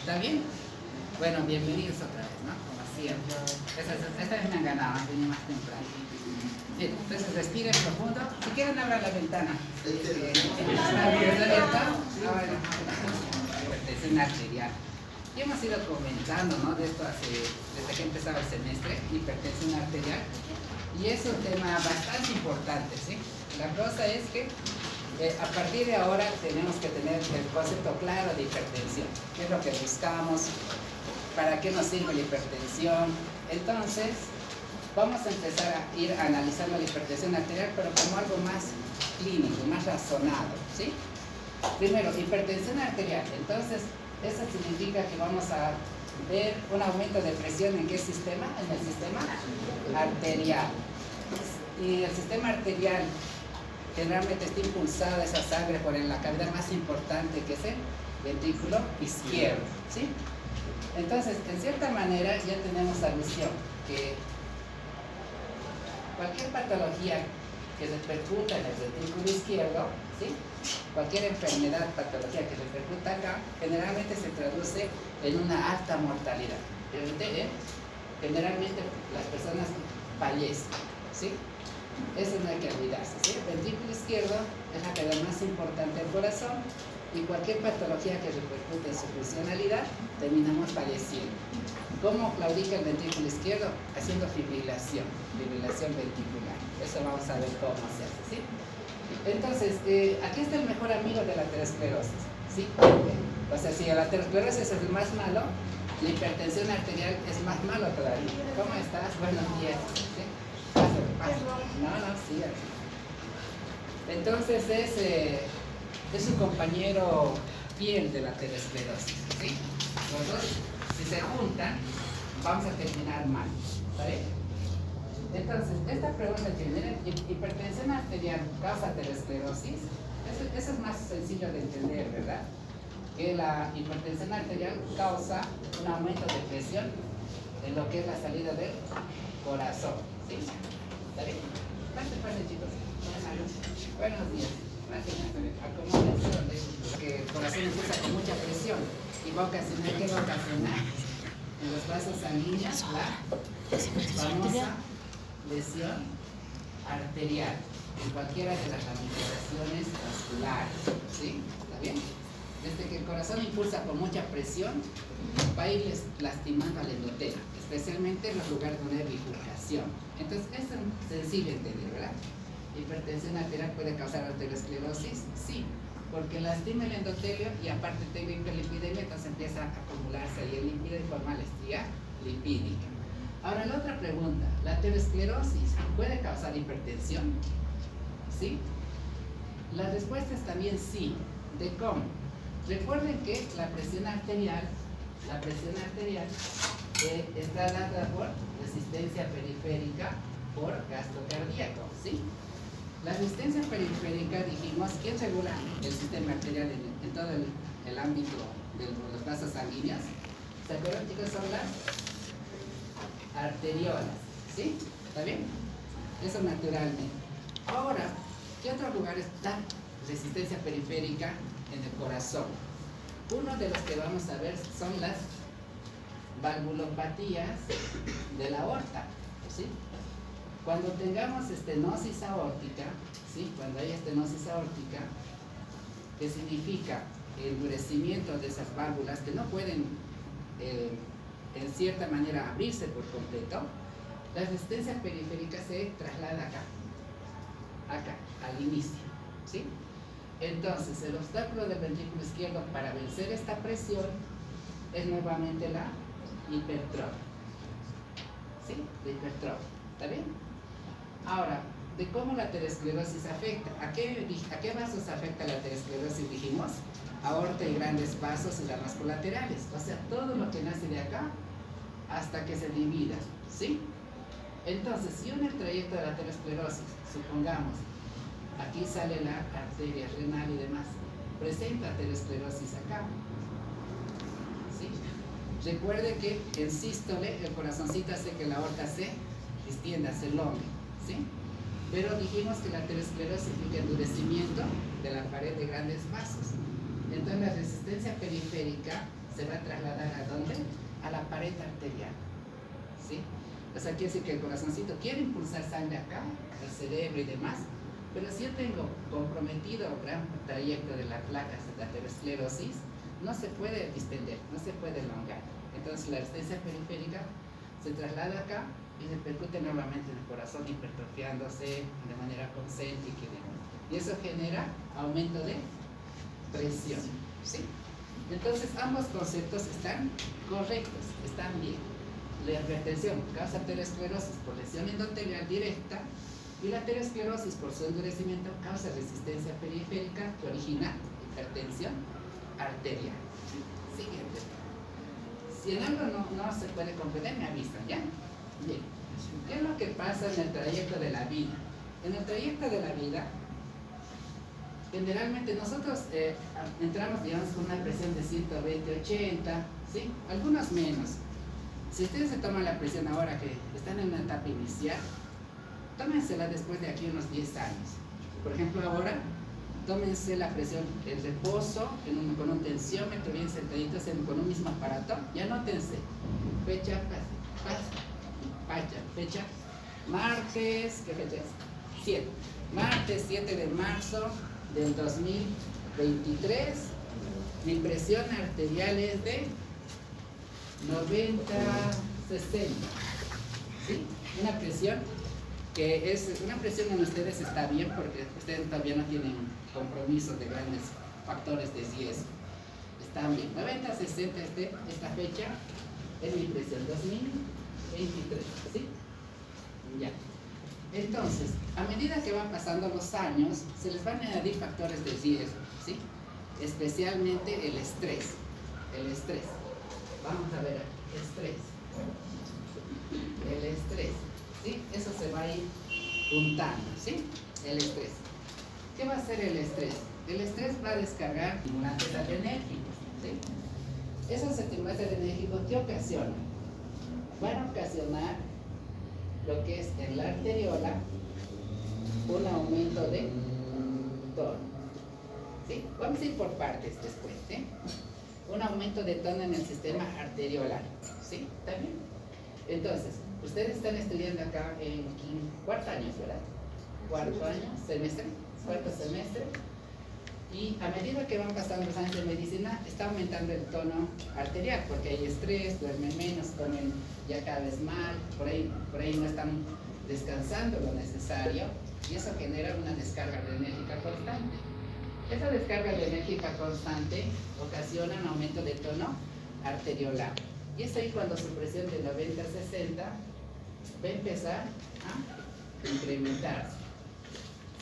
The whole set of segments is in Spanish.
¿Está bien? Bueno, bienvenidos otra vez, ¿no? Como siempre. Esta vez me han ganado, vení más temprano. Bien, entonces respiren profundo. Si quieren abran la ventana. Está abierta. Ahora, hipertensión arterial. Y hemos ido comentando, ¿no? De esto desde que empezaba el semestre, hipertensión arterial. Y es un tema bastante importante, ¿sí? La cosa es que a partir de ahora tenemos que tener el concepto claro de hipertensión. ¿Qué es lo que buscamos? ¿Para qué nos sirve la hipertensión? Entonces, vamos a empezar a ir analizando la hipertensión arterial, pero como algo más clínico, más razonado, ¿sí? Primero, hipertensión arterial. Entonces, eso significa que vamos a ver un aumento de presión ¿en qué sistema? En el sistema arterial. Y el sistema arterial generalmente está impulsada esa sangre por la cavidad más importante, que es el ventrículo izquierdo, ¿sí? Entonces, en cierta manera ya tenemos alusión que cualquier patología que repercuta en el ventrículo izquierdo, ¿sí? Cualquier enfermedad, patología que repercuta acá, generalmente se traduce en una alta mortalidad. Generalmente las personas fallecen, ¿sí? Eso no hay que olvidarse, ¿sí? El ventrículo izquierdo es la cavidad más importante del corazón y cualquier patología que repercute en su funcionalidad, terminamos falleciendo. ¿Cómo claudica el ventrículo izquierdo? Haciendo fibrilación ventricular. Eso vamos a ver cómo se hace, ¿sí? Entonces, aquí está el mejor amigo de la aterosclerosis, ¿sí? O sea, si la aterosclerosis es el más malo, la hipertensión arterial es más malo todavía. ¿Cómo estás? Buenos días, ¿sí? No, sí. Entonces es su compañero fiel de la aterosclerosis, ¿sí? Los dos, si se juntan, vamos a terminar mal, ¿vale? Entonces, esta pregunta que viene, hipertensión arterial causa aterosclerosis, eso es más sencillo de entender, ¿verdad? Que la hipertensión arterial causa un aumento de presión en lo que es la salida del corazón, ¿sí? ¿Está bien? Pase, chicos. Buenos días. Acomódense, que el corazón empieza con mucha presión y va a ocasionar, ¿qué va a ocasionar? En los vasos sanguíneos la famosa lesión arterial en cualquiera de las ramificaciones vasculares, ¿sí? ¿Está bien? Desde que el corazón impulsa con mucha presión, va a ir lastimando al endotelo, especialmente en los lugares donde hay bifurcación. Entonces, es sencillo entender, ¿verdad? ¿Hipertensión arterial puede causar arteriosclerosis? Sí, porque lastima el endotelio y aparte tengo hiperlipidemia, entonces empieza a acumularse ahí el lípido y forma la estría lipídica. Ahora, la otra pregunta, ¿la aterosclerosis puede causar hipertensión? ¿Sí? La respuesta es también sí. ¿De cómo? Recuerden que la presión arterial está dada por resistencia periférica por gasto cardíaco, ¿sí? La resistencia periférica, dijimos, ¿quién regula el sistema arterial en todo el ámbito de los vasos sanguíneos? ¿Se acuerdan, chicos? Son las arteriolas, ¿sí? ¿Está bien? Eso naturalmente. Ahora, ¿qué otros lugares da resistencia periférica en el corazón? Uno de los que vamos a ver son las valvulopatías de la aorta, ¿sí? Cuando tengamos estenosis aórtica, ¿sí? Cuando hay estenosis aórtica, que significa el endurecimiento de esas válvulas que no pueden en cierta manera abrirse por completo, la resistencia periférica se traslada acá, al inicio, ¿sí? Entonces, el obstáculo del ventrículo izquierdo para vencer esta presión es nuevamente la hipertrofia, ¿sí? La hipertrofia, ¿está bien? Ahora, de cómo la aterosclerosis afecta. ¿A qué vasos afecta la aterosclerosis? Dijimos, aorta y grandes vasos y ramas colaterales. O sea, todo lo que nace de acá hasta que se divida, ¿sí? Entonces, si en el trayecto de la aterosclerosis, supongamos, aquí sale la arteria renal y demás, presenta aterosclerosis acá, ¿sí? Recuerde que en sístole el corazoncito hace que la aorta se distienda, se elongue, ¿sí? Pero dijimos que la aterosclerosis significa endurecimiento de la pared de grandes vasos. Entonces la resistencia periférica se va a trasladar ¿a dónde? A la pared arterial, ¿sí? O sea, quiere decir que el corazoncito quiere impulsar sangre acá, al cerebro y demás, pero si yo tengo comprometido gran trayecto de las placas de la aterosclerosis, no se puede distender, no se puede elongar. Entonces la resistencia periférica se traslada acá y repercute nuevamente en el corazón, hipertrofiándose de manera concéntrica y demás. Y eso genera aumento de presión, ¿sí? Entonces ambos conceptos están correctos, están bien. La hipertensión causa aterosclerosis por lesión endotelial directa, y la aterosclerosis por su endurecimiento causa resistencia periférica que origina hipertensión arterial. Siguiente. Si en algo no se puede comprender, me avisan, ¿ya? Bien. ¿Qué es lo que pasa en el trayecto de la vida? En el trayecto de la vida, generalmente nosotros entramos, digamos, con una presión de 120, 80, ¿sí? Algunos menos. Si ustedes se toman la presión ahora que están en una etapa inicial, tómensela después de aquí unos 10 años. Por ejemplo, ahora, tómense la presión en reposo, con un tensiómetro bien sentaditos con un mismo aparato, y anótense. Fecha, fecha, martes, ¿qué fecha es? 7. Martes 7 de marzo del 2023, mi presión arterial es de 90-60, ¿sí? Una presión que es una presión en ustedes está bien porque ustedes todavía no tienen compromisos de grandes factores de riesgo. Están bien. 90-60 esta fecha es mi presión 2023, ¿sí? Ya. Entonces, a medida que van pasando los años, se les van a añadir factores de riesgo, ¿sí? Especialmente el estrés. El estrés. Vamos a ver aquí, estrés. El estrés, ¿sí? Eso se va a ir juntando, ¿sí? El estrés. ¿Qué va a hacer el estrés? El estrés va a descargar estimulantes adrenérgicos, ¿sí? Esos estimulantes adrenérgicos, ¿qué ocasionan? Van a ocasionar lo que es en la arteriola un aumento de tono, ¿sí? Vamos a ir por partes después, ¿sí? Un aumento de tono en el sistema arteriolar, ¿sí? ¿Está bien? Entonces, ustedes están estudiando acá en cuarto año, ¿verdad? Cuarto año, semestre, cuarto semestre. Y a medida que van pasando los años de medicina, está aumentando el tono arterial, porque hay estrés, duermen menos, comen ya cada vez mal, por ahí no están descansando lo necesario, y eso genera una descarga adrenérgica constante. Esa descarga adrenérgica constante ocasiona un aumento de tono arteriolar. Y es ahí cuando su presión de 90-60 va a empezar a incrementarse.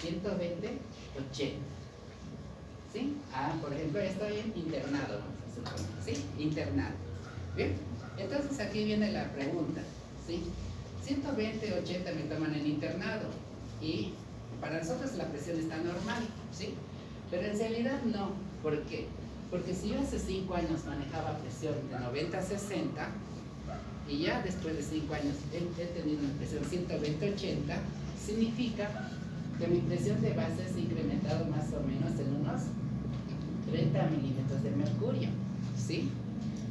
120-80. ¿Sí? Por ejemplo, estoy internado, ¿sí? Internado. ¿Bien? Entonces aquí viene la pregunta, ¿sí? 120-80 me toman en internado y para nosotros la presión está normal, ¿sí? Pero en realidad no. ¿Por qué? Porque si yo hace 5 años manejaba presión de 90-60 y ya después de 5 años he tenido una presión 120-80, significa que mi presión de base se ha incrementado más o menos en unos 30 milímetros de mercurio, ¿sí?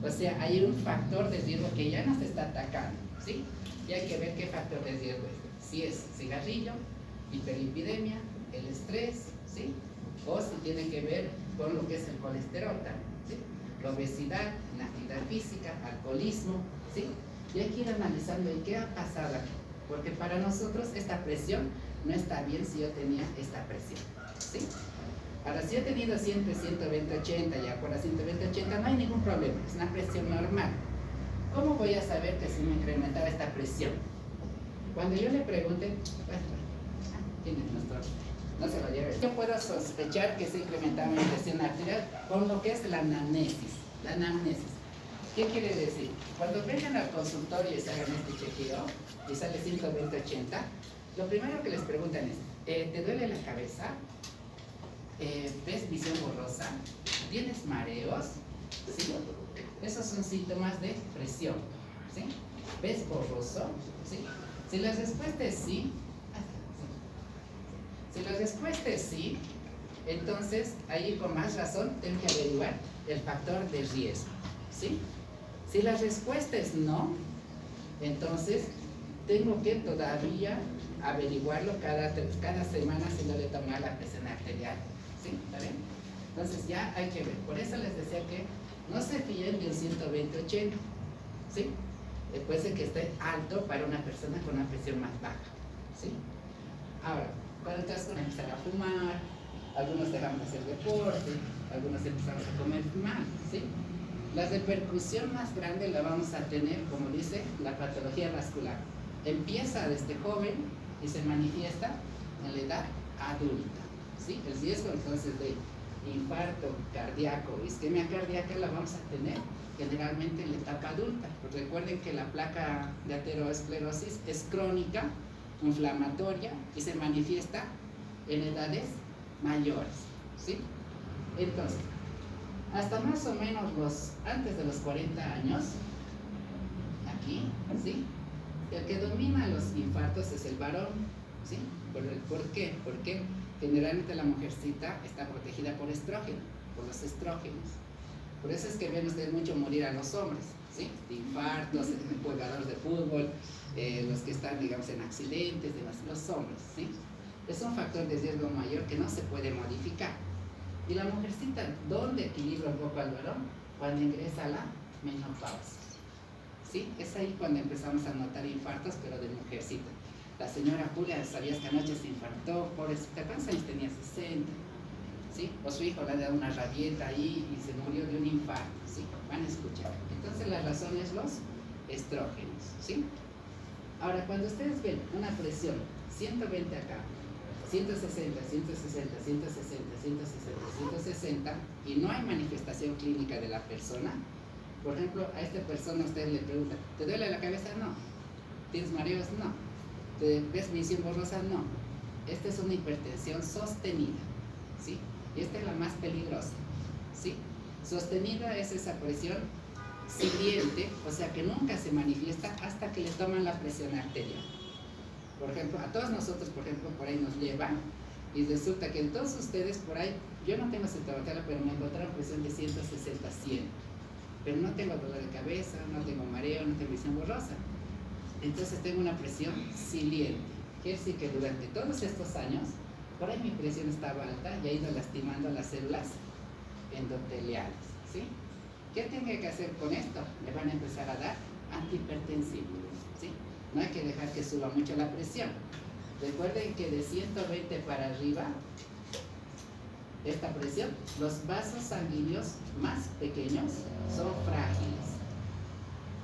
O sea, hay un factor de riesgo que ya nos está atacando, ¿sí? Y hay que ver qué factor de riesgo es. Si es cigarrillo, hiperlipidemia, el estrés, ¿sí? O si tiene que ver con lo que es el colesterol también, ¿sí? La obesidad, inactividad física, alcoholismo, ¿sí? Y hay que ir analizando en qué ha pasado aquí. Porque para nosotros esta presión no está bien si yo tenía esta presión, ¿sí? Ahora, si yo he tenido siempre 120-80 y ahora 120-80, no hay ningún problema, es una presión normal. ¿Cómo voy a saber que se me incrementaba esta presión? Cuando yo le pregunte, ¿quién es nuestro? No se lo lleve. Yo puedo sospechar que se incrementaba mi presión arterial con lo que es la anamnesis. La anamnesis. ¿Qué quiere decir? Cuando vengan al consultorio y se hagan este chequeo y sale 120-80, lo primero que les preguntan es, ¿te duele la cabeza? ¿Ves visión borrosa? ¿Tienes mareos? ¿Sí? Esos son síntomas de presión, ¿sí? ¿Ves borroso? ¿Sí? Si la respuesta es sí, entonces ahí con más razón tengo que averiguar el factor de riesgo, ¿sí? Si la respuesta es no, entonces tengo que todavía averiguarlo cada semana si no le tomar la presión arterial, ¿sí? ¿Está bien? Entonces ya hay que ver. Por eso les decía que no se fíen de un 120-80, ¿sí? Puede ser que esté alto para una persona con una presión más baja, ¿sí? Ahora, cuando entonces empezar a fumar, algunos dejamos de hacer deporte, algunos empezamos a comer mal, ¿sí? La repercusión más grande la vamos a tener, como dice, la patología vascular. Empieza desde joven y se manifiesta en la edad adulta, ¿sí? El riesgo entonces de infarto cardíaco, isquemia cardíaca la vamos a tener generalmente en la etapa adulta. Pues recuerden que la placa de aterosclerosis es crónica, inflamatoria y se manifiesta en edades mayores, ¿sí? Entonces, hasta más o menos antes de los 40 años, aquí, ¿sí? El que domina los infartos es el varón, ¿sí? ¿Por qué? Porque generalmente la mujercita está protegida por estrógeno, por los estrógenos. Por eso es que ven ustedes mucho morir a los hombres, ¿sí? De infartos, jugadores de fútbol, los que están, digamos, en accidentes, demás, los hombres, ¿sí? Es un factor de riesgo mayor que no se puede modificar. Y la mujercita, ¿dónde equilibra un poco al varón? Cuando ingresa a la menopausia, ¿sí? Es ahí cuando empezamos a notar infartos, pero de mujercita. La señora Julia, ¿sabías que anoche se infartó? Pobrecita, ¿cuántos años tenía? 60. ¿Sí? O su hijo le ha dado una rabieta ahí y se murió de un infarto, ¿sí? Van a escuchar. Entonces la razón es los estrógenos, ¿sí? Ahora, cuando ustedes ven una presión 120 acá, 160, 160, 160, 160, 160 y no hay manifestación clínica de la persona, por ejemplo, a esta persona ustedes le preguntan, ¿te duele la cabeza? No. ¿Tienes mareos? No. ¿Te ves visión borrosa? No. Esta es una hipertensión sostenida, ¿sí? Y esta es la más peligrosa, ¿sí? Sostenida es esa presión siguiente, o sea que nunca se manifiesta hasta que le toman la presión arterial. Por ejemplo, a todos nosotros, por ejemplo, por ahí nos llevan y resulta que en todos ustedes por ahí, yo no tengo cetometría, pero me encontraron presión de 160-100, pero no tengo dolor de cabeza, no tengo mareo, no tengo visión borrosa. Entonces tengo una presión siliente. Quiere decir que durante todos estos años, por ahí mi presión estaba alta y ha ido lastimando las células endoteliales, ¿sí? ¿Qué tengo que hacer con esto? Le van a empezar a dar antihipertensivos, ¿sí? No hay que dejar que suba mucho la presión. Recuerden que de 120 para arriba, esta presión, los vasos sanguíneos más pequeños son frágiles,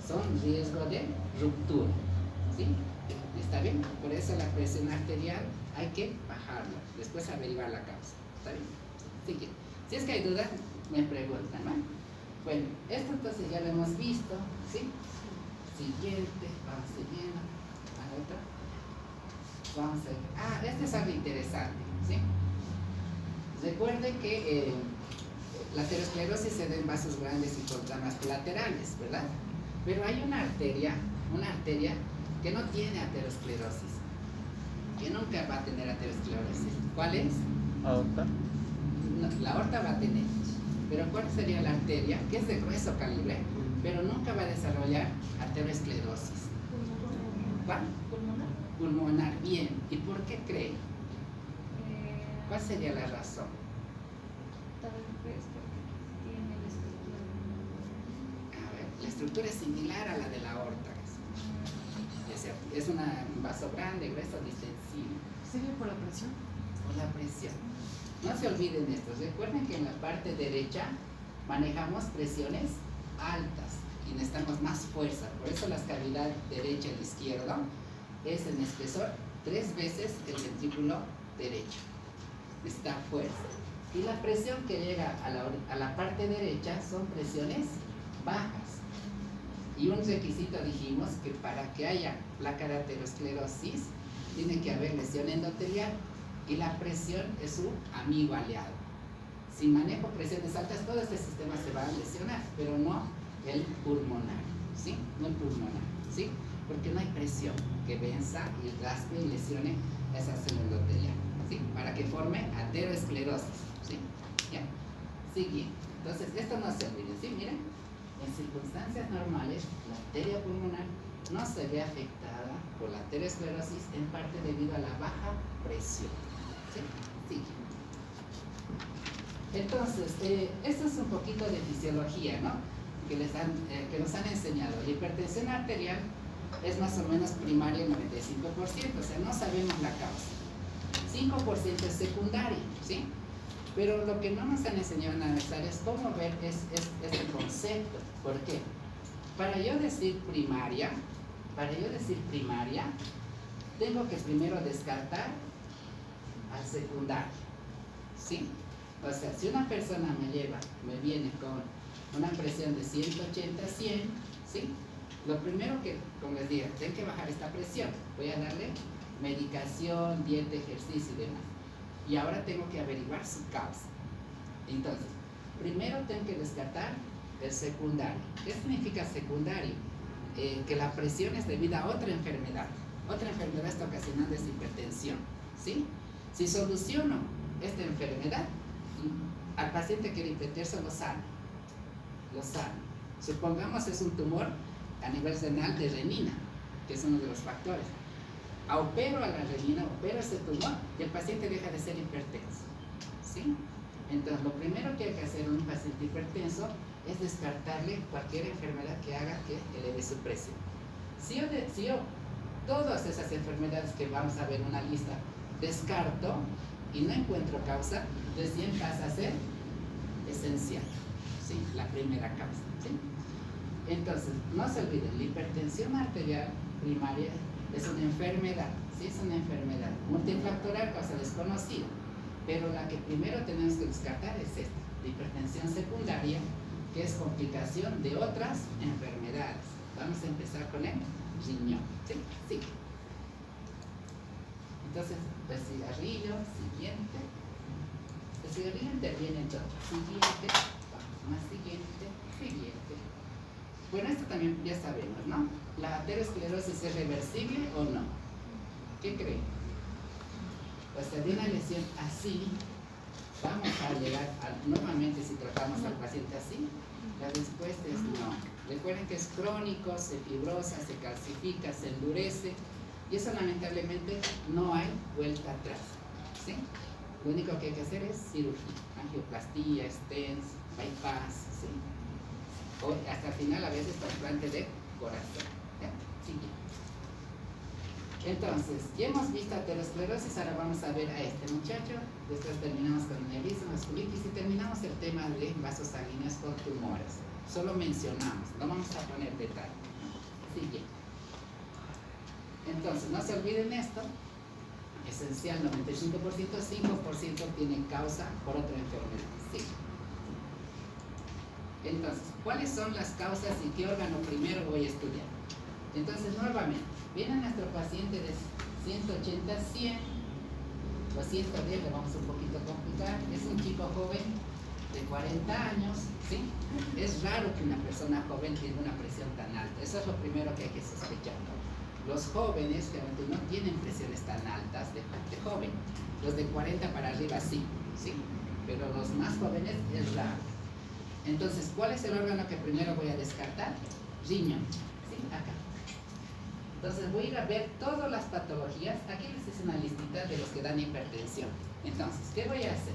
son riesgo de ruptura, ¿sí? ¿Está bien? Por eso la presión arterial hay que bajarla, después averiguar la causa, ¿está bien? Así que, si es que hay dudas, me preguntan, ¿no? Bueno, esto entonces ya lo hemos visto, ¿sí? Siguiente, vamos siguiendo, a la otra. Vamos a ver. Este es algo interesante, ¿sí? Recuerden que la aterosclerosis se da en vasos grandes y con ramas laterales, ¿verdad? Pero hay una arteria que no tiene aterosclerosis, que nunca va a tener aterosclerosis. ¿Cuál es? Aorta. No, la aorta va a tener, pero ¿cuál sería la arteria? Que es de grueso calibre, pero nunca va a desarrollar aterosclerosis. ¿Cuál? Pulmonar. Pulmonar, bien. ¿Y por qué cree? ¿Cuál sería la razón? Tal vez porque tiene la estructura. A ver, la estructura es similar a la de la aorta. Es un vaso grande, grueso, distensivo. ¿Sería por la presión? Por la presión. No se olviden esto. Recuerden que en la parte derecha manejamos presiones altas y necesitamos más fuerza. Por eso la cavidad derecha y izquierda es en espesor 3 veces el ventrículo derecho. Necesita fuerza. Y la presión que llega a la parte derecha son presiones bajas. Y un requisito dijimos que para que haya placa de aterosclerosis tiene que haber lesión endotelial y la presión es su amigo aliado. Si manejo presiones altas, todo este sistema se va a lesionar, pero no el pulmonar, ¿sí? No el pulmonar, ¿sí? Porque no hay presión que venza y raspe y lesione esa célula endotelial, ¿sí? Para que forme aterosclerosis, ¿sí? Ya, siguiente. Entonces, esto no se olvide, ¿sí? Miren, En circunstancias normales, la arteria pulmonar no se ve afectada por la arteriosclerosis, en parte debido a la baja presión. ¿Sí? Sí. Entonces, esto es un poquito de fisiología, ¿no? Que nos han enseñado. La hipertensión arterial es más o menos primaria el 95%, o sea, no sabemos la causa. 5% es secundaria, ¿sí? Pero lo que no nos han enseñado en analizar es cómo ver este concepto. ¿Por qué? Para yo decir primaria, tengo que primero descartar al secundario, ¿sí? O sea, si una persona me viene con una presión de 180-100, ¿sí? Lo primero que, como les digo, tengo que bajar esta presión. Voy a darle medicación, dieta, ejercicio y demás. Y ahora tengo que averiguar su causa. Entonces, primero tengo que descartar el secundario. ¿Qué significa secundario? Que la presión es debida a otra enfermedad. Otra enfermedad está ocasionando esta hipertensión, ¿sí? Si soluciono esta enfermedad, al paciente que era hipertenso lo sano. Supongamos es un tumor a nivel renal de renina, que es uno de los factores. Opero a la renina, opero ese tumor y el paciente deja de ser hipertenso, ¿sí? Entonces, lo primero que hay que hacer en un paciente hipertenso es descartarle cualquier enfermedad que haga que eleve su presión. Si yo todas esas enfermedades que vamos a ver en una lista descarto y no encuentro causa, recién pasa a ser esencial, ¿sí? La primera causa, ¿sí? Entonces, no se olviden, la hipertensión arterial primaria es una enfermedad, ¿sí? Es una enfermedad multifactorial, cosa desconocida, pero la que primero tenemos que descartar es esta, la hipertensión secundaria, que es complicación de otras enfermedades. Vamos a empezar con el riñón, ¿sí? Sí. Entonces, el cigarrillo, siguiente. El cigarrillo interviene en todo. Siguiente, vamos más siguiente. Bueno, esto también ya sabemos, ¿no? ¿La arteriosclerosis es reversible o no? ¿Qué creen? Pues de una lesión así, vamos a llegar normalmente si tratamos al paciente así, la respuesta es no. Recuerden que es crónico, se fibrosa, se calcifica, se endurece, y eso lamentablemente no hay vuelta atrás, ¿sí? Lo único que hay que hacer es cirugía, angioplastía, stents, bypass, ¿sí? O hasta el final a veces trasplante de corazón. ¿Ya? Siguiente. Entonces, ya hemos visto aterosclerosis, ahora vamos a ver a este muchacho, después terminamos con aneurisma, vasculitis y terminamos el tema de vasos sanguíneos con tumores. Solo mencionamos, no vamos a poner detalle. Siguiente. Entonces, no se olviden esto, esencial 95%, 5% tiene causa por otra enfermedad. Sí. Entonces, ¿cuáles son las causas y qué órgano primero voy a estudiar? Entonces, nuevamente, viene nuestro paciente de 180-100 o 110, le vamos un poquito a complicar, es un chico joven de 40 años, ¿sí? Es raro que una persona joven tenga una presión tan alta, eso es lo primero que hay que sospechar. Los jóvenes realmente no tienen presiones tan altas de joven, los de 40 para arriba sí, pero los más jóvenes es raro. Entonces, ¿cuál es el órgano que primero voy a descartar? Riñón, ¿sí? Acá. Entonces voy a ir a ver todas las patologías. Aquí les hice una listita de los que dan hipertensión. Entonces, ¿qué voy a hacer?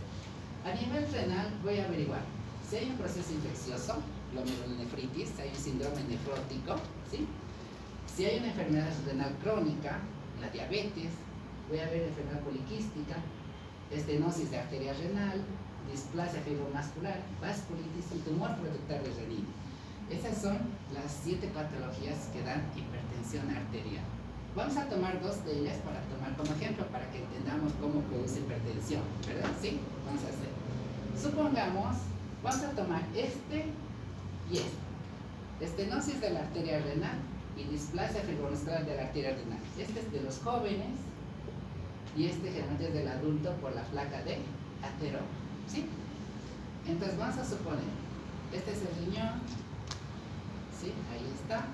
A nivel renal voy a averiguar si hay un proceso infeccioso, glomerulonefritis, si hay un síndrome nefrótico, ¿sí? Si hay una enfermedad renal crónica, la diabetes, voy a ver enfermedad poliquística, estenosis de arteria renal, displasia fibromuscular, vasculitis y tumor productor de renina. Esas son las 7 patologías que dan hipertensión arterial. Vamos a tomar 2 de ellas para tomar como ejemplo, para que entendamos cómo produce hipertensión, ¿verdad? ¿Sí? Vamos a hacer. Supongamos, vamos a tomar este y este. Estenosis de la arteria renal y displasia fibromuscular de la arteria renal. Este es de los jóvenes y este generalmente es del adulto por la placa de ateroma, ¿sí? Entonces vamos a suponer, este es el riñón, ¿sí? Ahí está.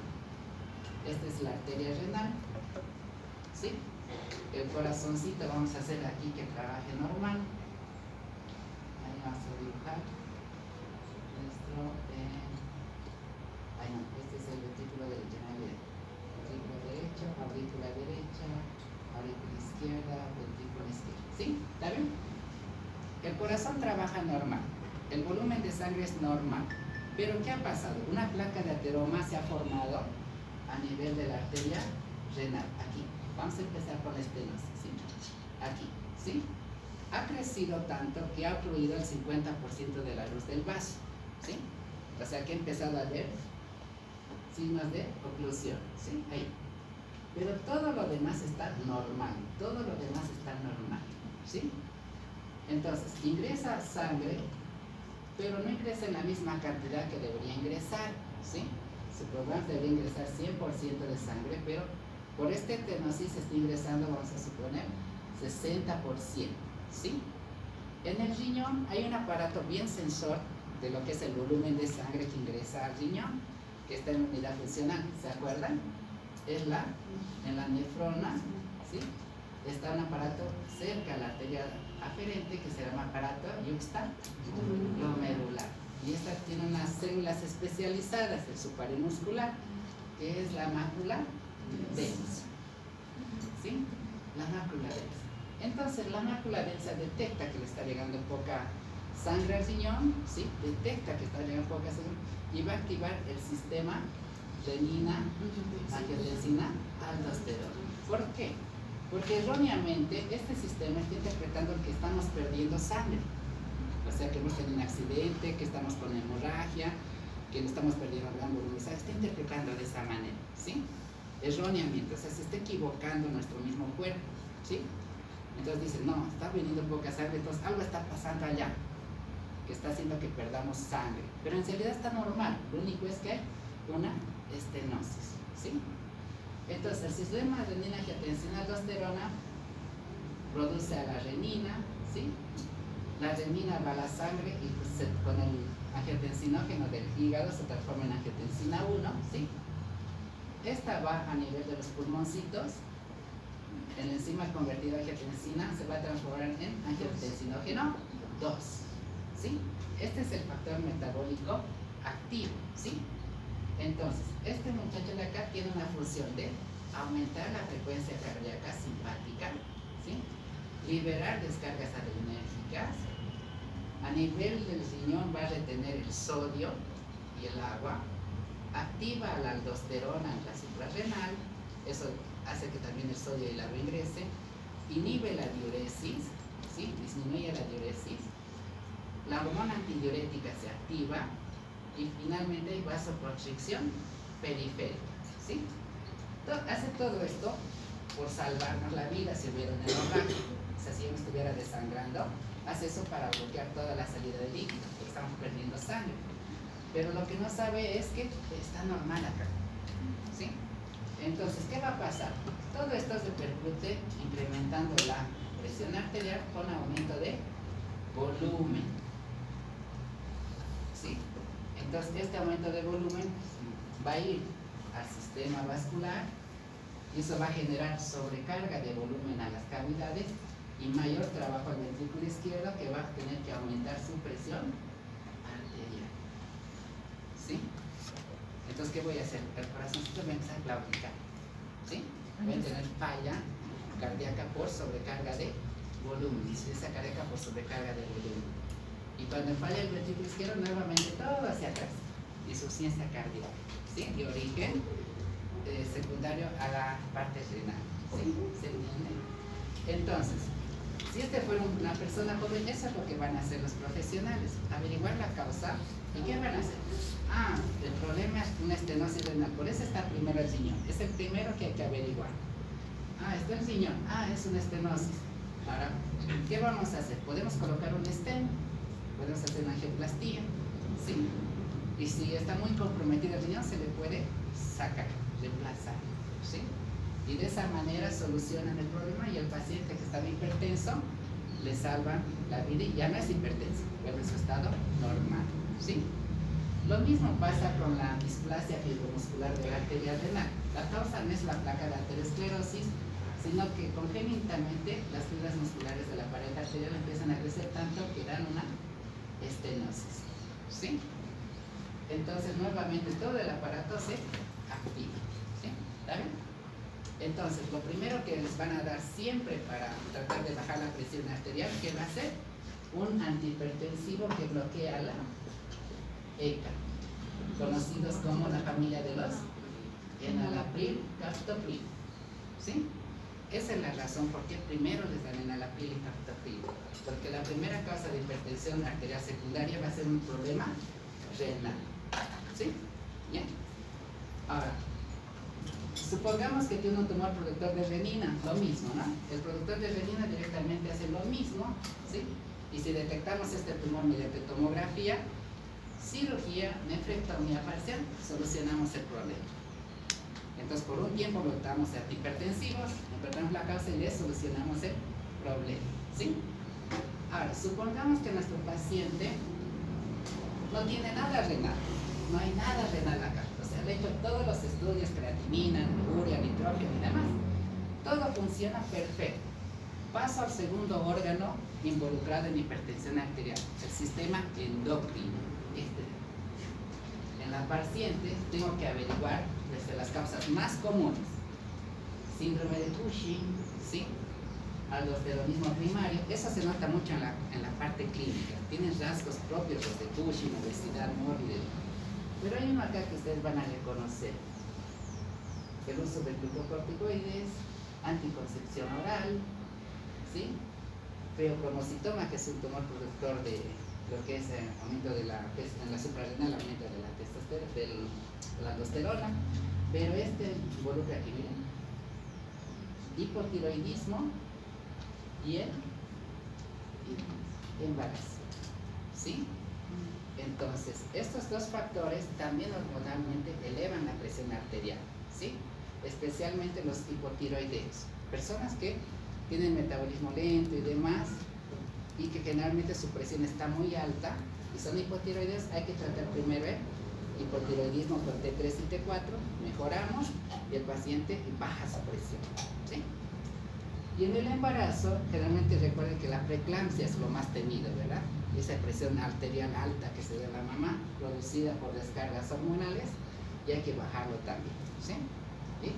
Esta es la arteria renal, ¿sí? El corazoncito vamos a hacer aquí que trabaje normal. Ahí vamos a dibujar nuestro derecha, aurícula izquierda, ventrículo izquierdo. ¿Sí? ¿Está bien? El corazón trabaja normal, el volumen de sangre es normal, pero ¿qué ha pasado? Una placa de ateroma se ha formado a nivel de la arteria renal, aquí. Vamos a empezar con la estenosis, ¿sí? Aquí, ¿sí? Ha crecido tanto que ha obstruido el 50% de la luz del vaso, ¿sí? O sea que he empezado a ver signos de oclusión, ¿sí? Ahí. Pero todo lo demás está normal, todo lo demás está normal, ¿sí? Entonces, ingresa sangre, pero no ingresa en la misma cantidad que debería ingresar, ¿sí? Supongamos que debería ingresar 100% de sangre, pero por esta estenosis está ingresando, vamos a suponer, 60%, ¿sí? En el riñón hay un aparato bien sensor de lo que es el volumen de sangre que ingresa al riñón, que está en unidad funcional, ¿se acuerdan? Es en la nefrona, ¿sí? Está un aparato cerca a la arteria aferente que se llama aparato yuxtaglomerular. Y esta tiene unas células especializadas del supramuscular, que es la mácula densa, ¿sí? La mácula densa. Entonces la mácula densa detecta que le está llegando poca sangre al riñón, ¿sí? Detecta que está llegando poca sangre y va a activar el sistema renina, angiotensina, aldosterona. ¿Por qué? Porque erróneamente este sistema está interpretando que estamos perdiendo sangre. O sea, que hemos tenido un accidente, que estamos con hemorragia, que no estamos perdiendo gran volumen de sangre. Está interpretando de esa manera, ¿sí? Erróneamente, o sea, se está equivocando nuestro mismo cuerpo, ¿sí? Entonces dice, no, está viniendo poca sangre, entonces algo está pasando allá, que está haciendo que perdamos sangre. Pero en realidad está normal, lo único es que hay una estenosis, ¿sí? Entonces el sistema renina angiotensina aldosterona produce a la renina, ¿sí? La renina va a la sangre y pues, con el angiotensinógeno del hígado se transforma en angiotensina 1, ¿sí? Esta va a nivel de los pulmoncitos, el enzima convertido a angiotensina se va a transformar en angiotensinógeno 2, ¿sí? Este es el factor metabólico activo, ¿sí? Entonces, este muchacho de acá tiene una función de aumentar la frecuencia cardíaca simpática, ¿sí? Liberar descargas adrenérgicas, a nivel del riñón va a retener el sodio y el agua, activa la aldosterona en la suprarrenal, eso hace que también el sodio y el agua ingrese, inhibe la diuresis, ¿sí? Disminuye la diuresis, la hormona antidiurética se activa y finalmente hay vasoconstricción periférica, ¿sí? Hace todo esto por salvarnos la vida si hubiera un hemorragia, o sea, si uno estuviera desangrando, hace eso para bloquear toda la salida de líquido, porque estamos perdiendo sangre. Pero lo que no sabe es que está normal acá, ¿sí? Entonces, ¿qué va a pasar? Todo esto se repercute incrementando la presión arterial con aumento de volumen, ¿sí? Entonces, este aumento de volumen va a ir al sistema vascular y eso va a generar sobrecarga de volumen a las cavidades y mayor trabajo al ventrículo izquierdo, que va a tener que aumentar su presión arterial, ¿sí? Entonces, ¿qué voy a hacer? El corazoncito va a empezar a claudicar, ¿sí? Voy a tener falla cardíaca por sobrecarga de volumen, insuficiencia cardíaca por sobrecarga de volumen. Y cuando falla el ventrículo izquierdo, nuevamente todo hacia atrás, insuficiencia cardíaca, ¿sí? De origen secundario a la parte renal, ¿sí? ¿Se entiende? Entonces, si este fuera una persona joven, eso es lo que van a hacer los profesionales, averiguar la causa. ¿Y qué van a hacer? Ah, el problema es una estenosis renal, por eso está primero el riñón, es el primero que hay que averiguar. Ah, está el riñón, ah, es una estenosis. Ahora, ¿qué vamos a hacer? Podemos colocar un stent, podemos hacer una angioplastía, ¿sí? Y si está muy comprometido el riñón, se le puede sacar, reemplazar, ¿sí? Y de esa manera solucionan el problema y el paciente que estaba hipertenso le salvan la vida y ya no es hipertenso, vuelve a su estado normal, ¿sí? Lo mismo pasa con la displasia fibromuscular de la arteria renal. La causa no es la placa de arteriosclerosis, sino que congénitamente las fibras musculares de la pared arterial empiezan a crecer tanto que dan una estenosis, ¿sí? Entonces nuevamente todo el aparato se activa, ¿sí? ¿Está bien? Entonces, lo primero que les van a dar siempre para tratar de bajar la presión arterial, ¿qué va a ser? Un antihipertensivo que bloquea la ECA, conocidos como la familia de los enalapril, captopril. ¿Sí? Esa es la razón por qué primero les dan enalapril y captopril, porque la primera causa de hipertensión arterial secundaria va a ser un problema renal. ¿Sí? Bien. Ahora, supongamos que tiene un tumor productor de renina, lo mismo, ¿no? El productor de renina directamente hace lo mismo, ¿sí? Y si detectamos este tumor mediante tomografía, cirugía, nefrectomía parcial, solucionamos el problema. Entonces, por un tiempo voltamos a antihipertensivos, encontramos la causa y le solucionamos el problema, ¿sí? Ahora, supongamos que nuestro paciente no tiene nada renal, no hay nada renal acá. O sea, le he hecho todos los estudios, creatinina, urea, nitrógeno y demás. Todo funciona perfecto. Paso al segundo órgano involucrado en hipertensión arterial, el sistema endocrino. En la paciente tengo que averiguar desde las causas más comunes. Síndrome de Cushing, ¿sí? Aldosteronismo primario, eso se nota mucho en la parte clínica. Tienen rasgos propios los de Cushing, obesidad mórbida. Pero hay uno acá que ustedes van a reconocer. El uso de glucocorticoides, anticoncepción oral, ¿sí? Feocromocitoma, que es un tumor productor de lo que es aumento de en la suprarrenal, aumento de la testosterona, de la aldosterona. Pero este involucra aquí, miren, hipotiroidismo y el embarazo, ¿sí? Entonces, estos dos factores también hormonalmente elevan la presión arterial, ¿sí? Especialmente los hipotiroideos, personas que tienen metabolismo lento y demás, y que generalmente su presión está muy alta, y son hipotiroideos. Hay que tratar primero el hipotiroidismo con T3 y T4, mejoramos, y el paciente baja su presión, ¿sí? Y en el embarazo, generalmente recuerden que la preeclampsia es lo más temido, ¿verdad? Esa presión arterial alta que se da en la mamá, producida por descargas hormonales, y hay que bajarlo también, ¿sí? ¿Sí?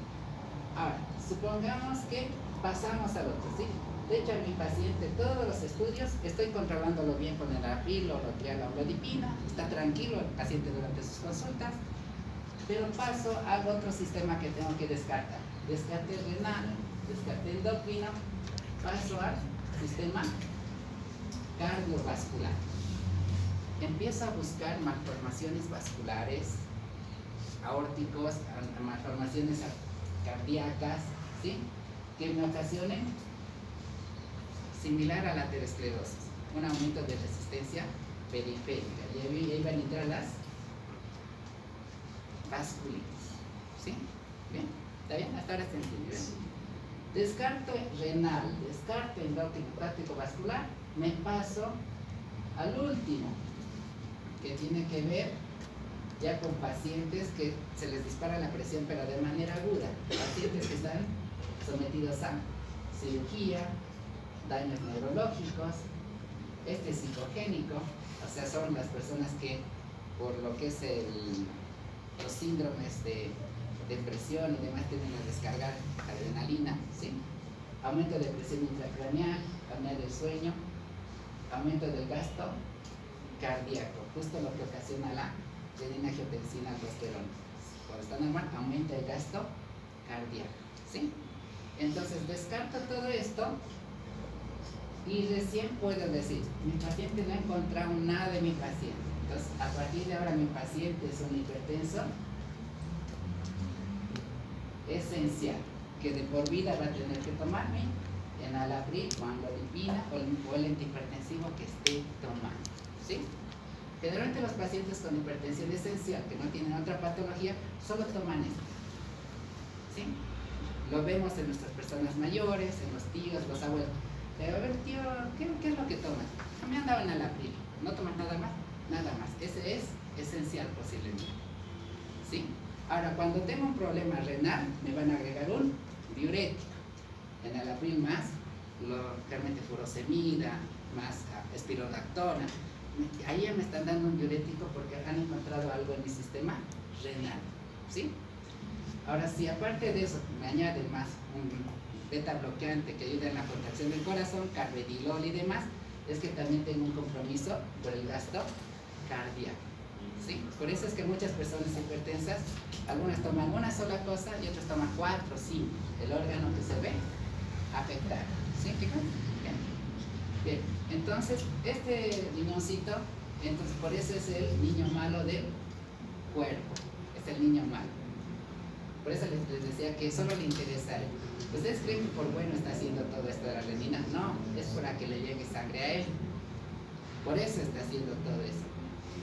Ahora, supongamos que pasamos al otro, ¿sí? De hecho, a mi paciente, todos los estudios, estoy controlándolo bien con el enalapril, orotrial, amlodipina, está tranquilo el paciente durante sus consultas, pero paso al otro sistema que tengo que descartar. Descarté renal, descarté endocrino, paso al sistema cardiovascular. Empiezo a buscar malformaciones vasculares, aórticos, malformaciones cardíacas, ¿sí? Que me ocasionen similar a la aterosclerosis, un aumento de resistencia periférica. Y ahí van a entrar las vasculitis, ¿sí? ¿Bien? ¿Está bien? Hasta ahora se entiende, ¿bien? Descarto renal, descarto endocrino, hepático vascular, me paso al último, que tiene que ver ya con pacientes que se les dispara la presión pero de manera aguda, pacientes que están sometidos a cirugía, daños neurológicos, este es psicogénico, o sea, son las personas que por lo que es los síndromes de depresión y demás tienden a descargar adrenalina, ¿sí? Aumento de presión intracraneal, apnea del sueño, aumento del gasto cardíaco, justo lo que ocasiona la renin-angiotensina aldosterona. Cuando está normal, aumenta el gasto cardíaco, ¿sí? Entonces descarto todo esto y recién puedo decir, mi paciente no ha encontrado nada de mi paciente. Entonces, a partir de ahora mi paciente es un hipertenso esencial, que de por vida va a tener que tomarme enalapril o amlodipina o el antihipertensivo que esté tomando, ¿sí? Generalmente los pacientes con hipertensión esencial que no tienen otra patología solo toman esto, ¿sí? Lo vemos en nuestras personas mayores, en los tíos, los abuelos. A ver, tío, ¿qué es lo que tomas? Me han dado enalapril. ¿No tomas nada más? Nada más. Ese es esencial posiblemente, ¿sí? Ahora, cuando tengo un problema renal, me van a agregar un diurético. Enalapril más, realmente furosemida, más espironolactona. Ahí ya me están dando un diurético porque han encontrado algo en mi sistema renal, ¿sí? Ahora, si aparte de eso me añade más un beta bloqueante que ayuda en la contracción del corazón, carvedilol y demás, es que también tengo un compromiso por el gasto cardíaco. ¿Sí? Por eso es que muchas personas hipertensas, algunas toman una sola cosa y otras toman 4 o 5, el órgano que se ve afectado. ¿Sí? Bien. Bien, entonces este riñoncito, entonces por eso es el niño malo del cuerpo, es el niño malo. Por eso les decía que solo le interesa a él. ¿Ustedes creen que por bueno está haciendo todo esto de la renina? No, es para que le llegue sangre a él. Por eso está haciendo todo eso.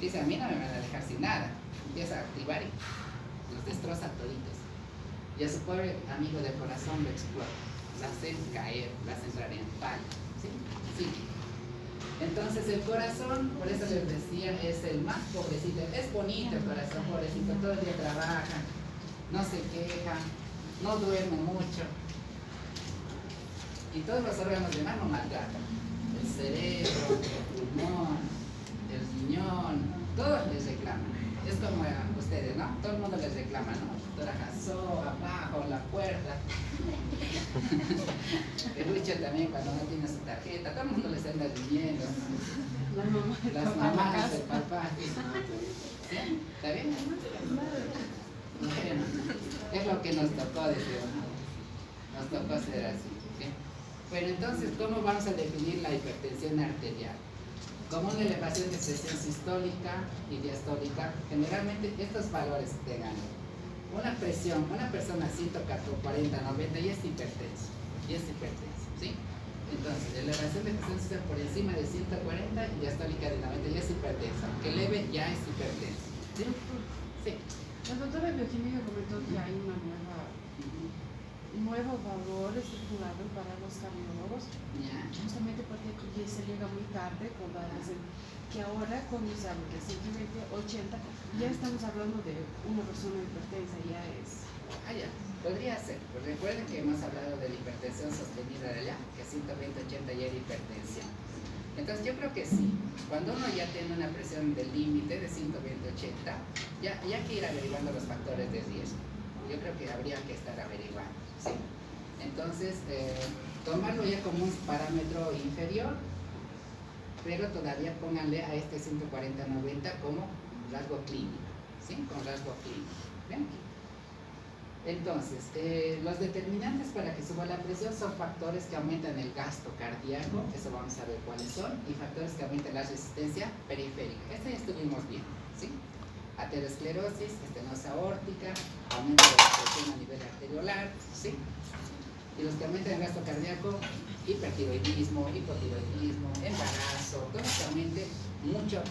Dice, a mí no me van a dejar sin nada. Empieza a activar y los destroza toditos. Y a su pobre amigo del corazón lo explota. La hace caer, la hace entrar en pánico. ¿Sí? Sí. Entonces el corazón, por eso les decía, es el más pobrecito. Es bonito el corazón, pobrecito, todo el día trabaja, no se queja, no duerme mucho. Y todos los órganos demás no maltratan. El cerebro, el pulmón, el riñón, todos les reclaman. Es como a ustedes, ¿no? Todo el mundo les reclama, ¿no? Torajazó, abajo, la puerta. El Lucho también cuando no tiene su tarjeta, todo el mundo les anda riñendo. Las mamás, el papá. ¿Sí? ¿Está bien? Bueno, es lo que nos tocó decir, ¿no? Nos tocó ser así. ¿Sí? Bueno, entonces, ¿cómo vamos a definir la hipertensión arterial? Como una elevación de presión sistólica y diastólica, generalmente estos valores tengan una presión, una persona 140/90 y es hipertenso, ¿sí? Entonces, elevación de presión sistólica por encima de 140 y diastólica de 90 ya es hipertenso, que leve ya es hipertenso, ¿sí? Sí. La doctora de bioquímica comentó que hay un nuevo valor estipulado para los cardiólogos, justamente porque aquí se llega muy tarde, que ahora cuando se habla de 120, 80, ya estamos hablando de una persona hipertensa, ya es... Ya, podría ser, pues recuerden que hemos hablado de la hipertensión sostenida de allá, que 120/80 ya era hipertensión. Entonces yo creo que sí, cuando uno ya tiene una presión del límite de 120/80, ya hay que ir averiguando los factores de riesgo. Yo creo que habría que estar averiguando, ¿sí? Entonces, tomarlo ya como un parámetro inferior, pero todavía pónganle a este 140/90 como rasgo clínico, ¿sí? Con rasgo clínico, ¿ven? Entonces, los determinantes para que suba la presión son factores que aumentan el gasto cardíaco, eso vamos a ver cuáles son, y factores que aumentan la resistencia periférica. Este ya estuvimos bien, ¿sí? Aterosclerosis, estenosis aórtica, aumento de la presión a nivel arteriolar, ¿sí? Y los que aumentan el gasto cardíaco, hipertiroidismo, hipotiroidismo, embarazo, todo que aumente mucho